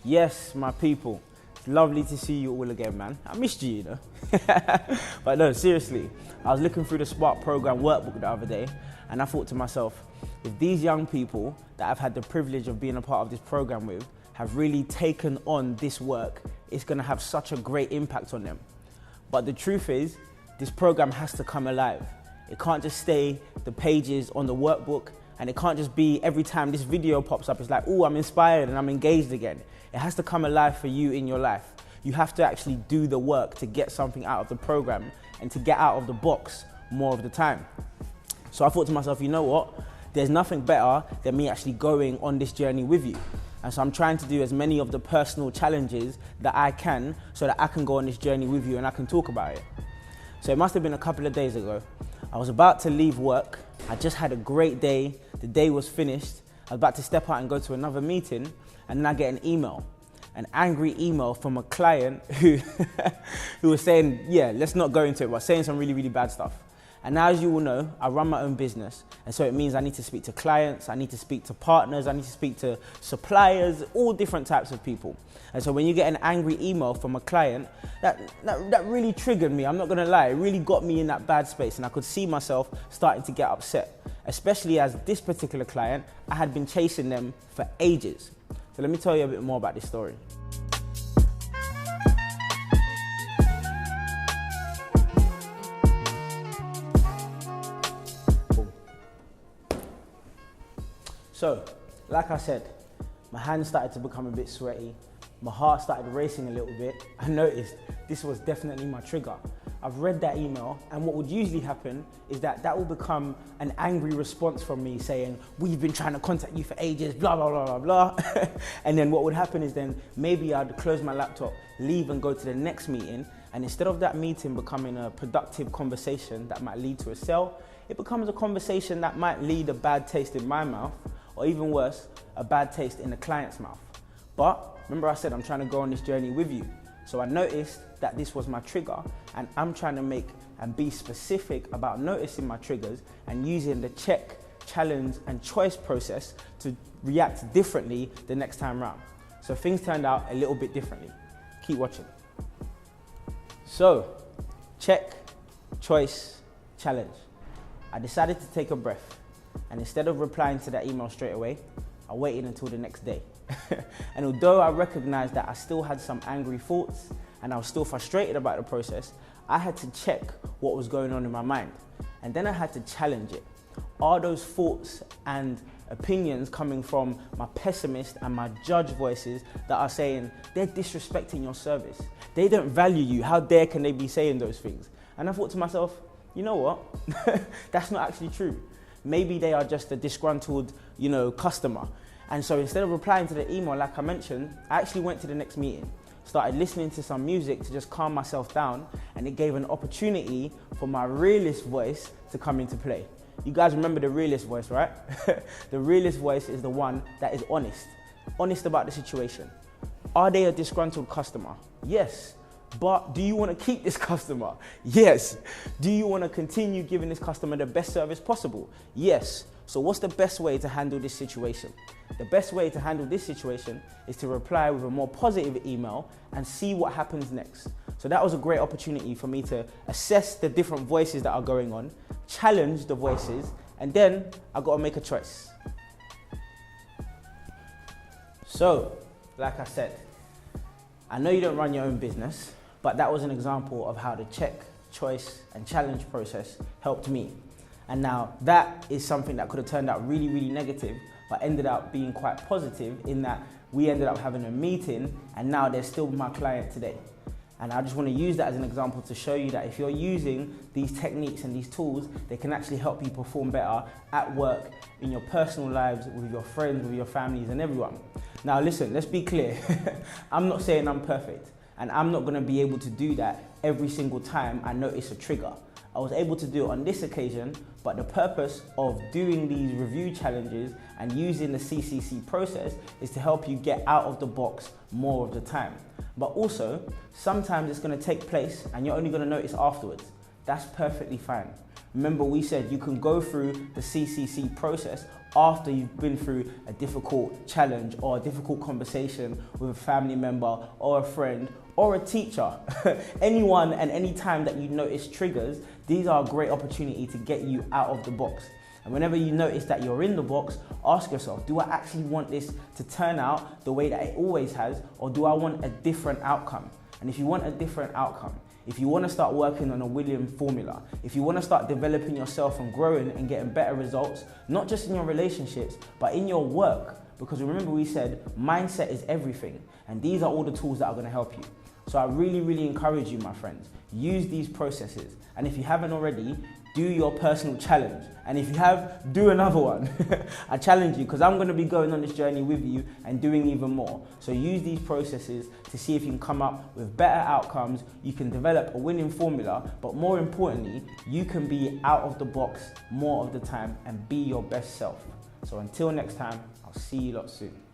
Yes, my people. It's lovely to see you all again, man. I missed you, you know. But no, seriously, I was looking through the Spark program workbook the other day, and I thought to myself, if these young people that I've had the privilege of being a part of this program with have really taken on this work, it's gonna have such a great impact on them. But the truth is, this program has to come alive. It can't just stay the pages on the workbook, and it can't just be every time this video pops up, it's like, oh, I'm inspired and I'm engaged again. It has to come alive for you in your life. You have to actually do the work to get something out of the program and to get out of the box more of the time. So I thought to myself, you know what? There's nothing better than me actually going on this journey with you. And so I'm trying to do as many of the personal challenges that I can so that I can go on this journey with you and I can talk about it. So it must have been a couple of days ago. I was about to leave work. I just had a great day. The day was finished. I was about to step out and go to another meeting, and then I get an angry email from a client who was saying, yeah, let's not go into it, but saying some really, really bad stuff. And now, as you all know, I run my own business, and so it means I need to speak to clients, I need to speak to partners, I need to speak to suppliers, all different types of people. And so when you get an angry email from a client, that really triggered me, I'm not gonna lie, it really got me in that bad space, and I could see myself starting to get upset, especially as this particular client, I had been chasing them for ages. So let me tell you a bit more about this story. So, like I said, my hands started to become a bit sweaty. My heart started racing a little bit. I noticed this was definitely my trigger. I've read that email, and what would usually happen is that will become an angry response from me saying, we've been trying to contact you for ages, blah, blah, blah, blah, blah. And then what would happen is then maybe I'd close my laptop, leave and go to the next meeting, and instead of that meeting becoming a productive conversation that might lead to a sale, it becomes a conversation that might lead a bad taste in my mouth, or even worse, a bad taste in the client's mouth. But remember I said I'm trying to go on this journey with you. So I noticed that this was my trigger, and I'm trying to make and be specific about noticing my triggers and using the check, challenge and choice process to react differently the next time round. So things turned out a little bit differently. Keep watching. So, check, choice, challenge. I decided to take a breath, and instead of replying to that email straight away, I waited until the next day. And although I recognized that I still had some angry thoughts and I was still frustrated about the process, I had to check what was going on in my mind. And then I had to challenge it. Are those thoughts and opinions coming from my pessimist and my judge voices that are saying, they're disrespecting your service, they don't value you, how dare can they be saying those things? And I thought to myself, you know what, that's not actually true. Maybe they are just a disgruntled, customer. And so instead of replying to the email, like I mentioned, I actually went to the next meeting, started listening to some music to just calm myself down, and it gave an opportunity for my realist voice to come into play. You guys remember the realist voice, right? The realist voice is the one that is honest about the situation. Are they a disgruntled customer? Yes. But do you want to keep this customer? Yes. Do you want to continue giving this customer the best service possible? Yes. So what's the best way to handle this situation? The best way to handle this situation is to reply with a more positive email and see what happens next. So that was a great opportunity for me to assess the different voices that are going on, challenge the voices, and then I got to make a choice. So, like I said, I know you don't run your own business, but that was an example of how the check, choice, and challenge process helped me. And now that is something that could have turned out really, really negative, but ended up being quite positive in that we ended up having a meeting, and now they're still my client today. And I just want to use that as an example to show you that if you're using these techniques and these tools, they can actually help you perform better at work, in your personal lives, with your friends, with your families and everyone. Now listen, let's be clear. I'm not saying I'm perfect, and I'm not going to be able to do that every single time I notice a trigger. I was able to do it on this occasion, but the purpose of doing these review challenges and using the CCC process is to help you get out of the box more of the time. But also, sometimes it's going to take place and you're only going to notice afterwards. That's perfectly fine. Remember, we said you can go through the CCC process after you've been through a difficult challenge or a difficult conversation with a family member or a friend or a teacher. Anyone and any time that you notice triggers, these are a great opportunity to get you out of the box. And whenever you notice that you're in the box, ask yourself, do I actually want this to turn out the way that it always has, or do I want a different outcome? And if you want a different outcome, if you want to start working on a winning formula, if you want to start developing yourself and growing and getting better results, not just in your relationships, but in your work, because remember we said mindset is everything, and these are all the tools that are going to help you. So I really, really encourage you, my friends, use these processes. And if you haven't already, do your personal challenge. And if you have, do another one. I challenge you, because I'm going to be going on this journey with you and doing even more. So use these processes to see if you can come up with better outcomes, you can develop a winning formula, but more importantly, you can be out of the box more of the time and be your best self. So until next time, I'll see you lot soon.